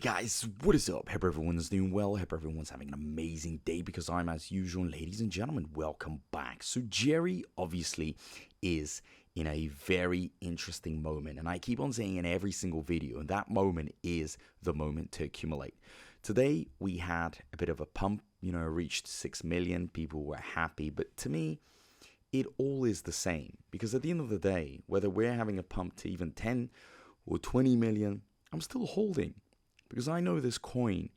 Guys, what is up? Hope everyone's doing well. Hope everyone's having an amazing day because I'm as usual. Ladies and gentlemen, welcome back. So Jyai obviously is in a very interesting moment, and I keep on saying in every single video, and that moment is the moment to accumulate. Today we had a bit of a pump, reached 6 million. People were happy, but to me it all is the same, because at the end of the day, whether we're having a pump to even 10 or 20 million, I'm still holding. Because I know this coin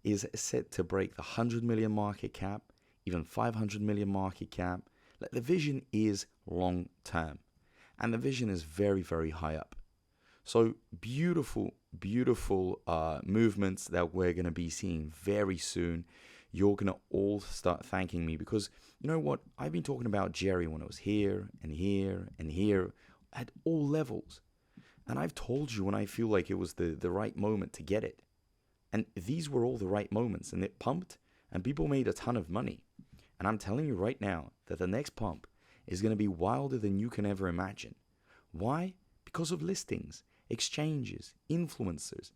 is set to break the 100 million market cap, even 500 million market cap. Like, the vision is long term, and the vision is very, very high up. So beautiful, beautiful movements that we're going to be seeing very soon. You're going to all start thanking me, because you know what? I've been talking about Jyai when it was here and here and here at all levels. And I've told you when I feel like it was the right moment to get it. And these were all the right moments. And it pumped and people made a ton of money. And I'm telling you right now that the next pump is going to be wilder than you can ever imagine. Why? Because of listings, exchanges, influencers.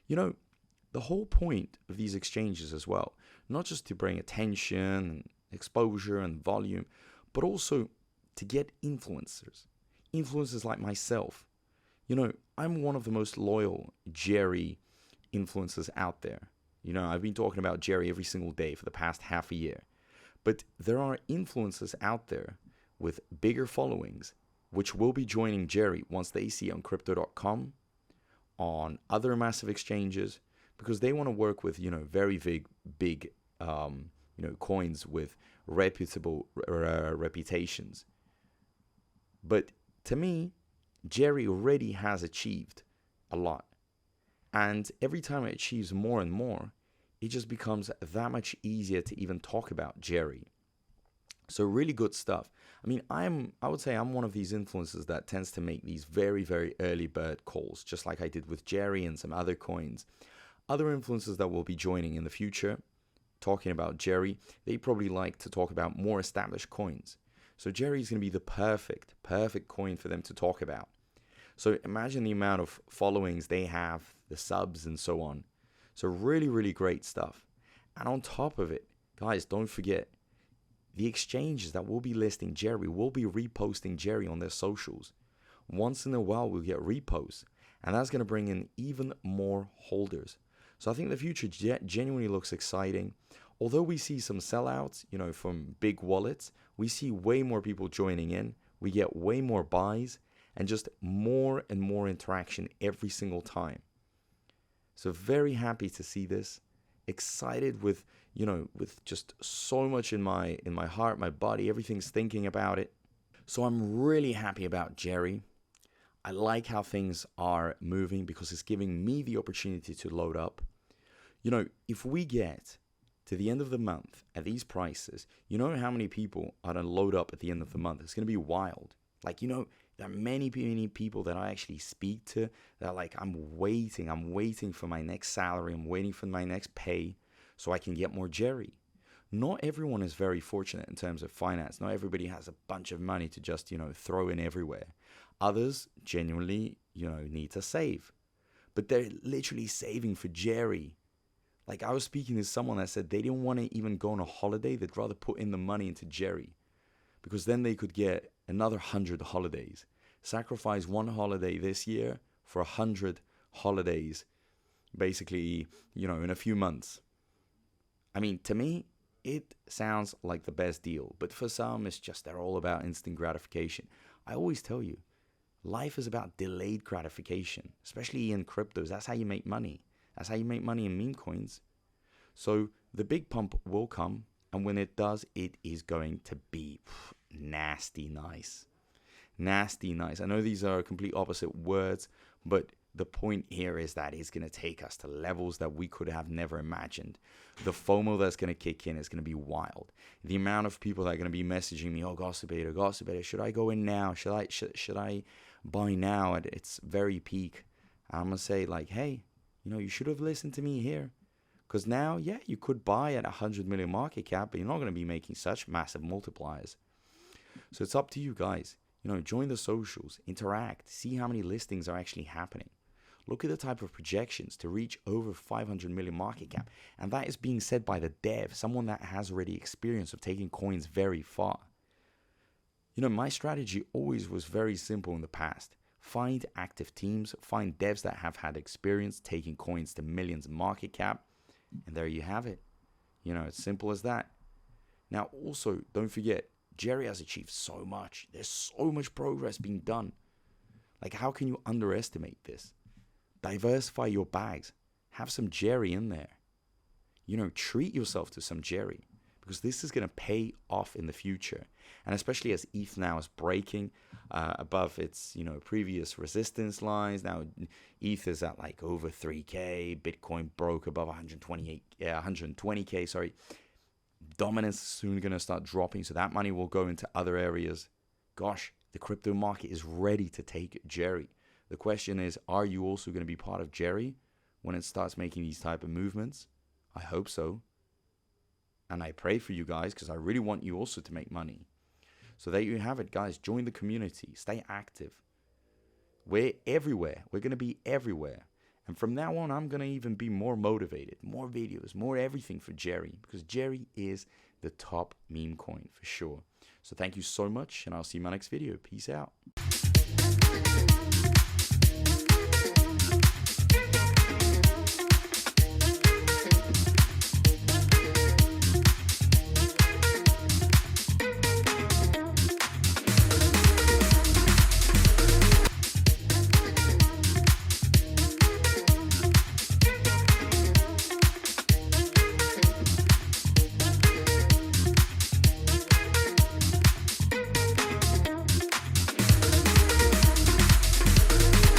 The whole point of these exchanges as well, not just to bring attention and exposure and volume, but also to get influencers. Influencers like myself. I'm one of the most loyal Jyai influencers out there. I've been talking about Jyai every single day for the past half a year. But there are influencers out there with bigger followings, which will be joining Jyai once they see on crypto.com, on other massive exchanges, because they want to work with, very big coins with reputable reputations. But to me, Jyai already has achieved a lot. And every time it achieves more and more, it just becomes that much easier to even talk about Jyai. So really good stuff. I would say I'm one of these influencers that tends to make these very, very early bird calls, just like I did with Jyai and some other coins. Other influencers that will be joining in the future, talking about Jyai, they probably like to talk about more established coins. So Jyai is going to be the perfect coin for them to talk about. So imagine the amount of followings they have, the subs and so on. So really, really great stuff. And on top of it, guys, don't forget, the exchanges that will be listing Jyai will be reposting Jyai on their socials. Once in a while, we'll get reposts. And that's going to bring in even more holders. So I think the future genuinely looks exciting. Although we see some sellouts, from big wallets, we see way more people joining in. We get way more buys and just more and more interaction every single time. So very happy to see this. Excited with just so much in my heart, my body, everything's thinking about it. So I'm really happy about Jyai. I like how things are moving because it's giving me the opportunity to load up. If we get to the end of the month at these prices, how many people are going to load up at the end of the month? It's going to be wild. There are many people that I actually speak to that are like, I'm waiting for my next salary. I'm waiting for my next pay so I can get more Jyai. Not everyone is very fortunate in terms of finance. Not everybody has a bunch of money to just, throw in everywhere. Others genuinely, need to save. But they're literally saving for Jyai. Like, I was speaking to someone that said they didn't want to even go on a holiday. They'd rather put in the money into Jyai, because then they could get another 100 holidays. Sacrifice one holiday this year for 100 holidays, basically, in a few months. To me, it sounds like the best deal. But for some, it's just they're all about instant gratification. I always tell you, life is about delayed gratification, especially in cryptos. That's how you make money. That's how you make money in meme coins. So the big pump will come. And when it does, it is going to be nasty nice. Nasty nice. I know these are complete opposite words, but the point here is that it's going to take us to levels that we could have never imagined. The FOMO that's going to kick in is going to be wild. The amount of people that are going to be messaging me, Gossipator, should I go in now? Should I buy now at its very peak? I'm going to say, hey, you should have listened to me here. Because now, yeah, you could buy at 100 million market cap, but you're not going to be making such massive multipliers. So it's up to you guys. Join the socials, interact, see how many listings are actually happening. Look at the type of projections to reach over 500 million market cap. And that is being said by the dev, someone that has already experience of taking coins very far. You know, my strategy always was very simple in the past. Find active teams, find devs that have had experience taking coins to millions in market cap, and there you have it. You know, it's simple as that. Now, also, don't forget, Jyai has achieved so much. There's so much progress being done. Like, how can you underestimate this? Diversify your bags. Have some Jyai in there. You know, treat yourself to some Jyai, because this is going to pay off in the future. And especially as ETH now is breaking above its, you know, previous resistance lines. Now ETH is at like over 3K. Bitcoin broke above 120K, sorry. Dominance is soon going to start dropping, so that money will go into other areas. Gosh, the crypto market is ready to take Jyai. The question is, are you also going to be part of Jyai when it starts making these type of movements? I hope so. And I pray for you guys, because I really want you also to make money. So there you have it, guys. Join the community. Stay active. We're everywhere. We're going to be everywhere. And from now on, I'm going to even be more motivated. More videos, more everything for Jyai. Because Jyai is the top meme coin for sure. So thank you so much, and I'll see you in my next video. Peace out.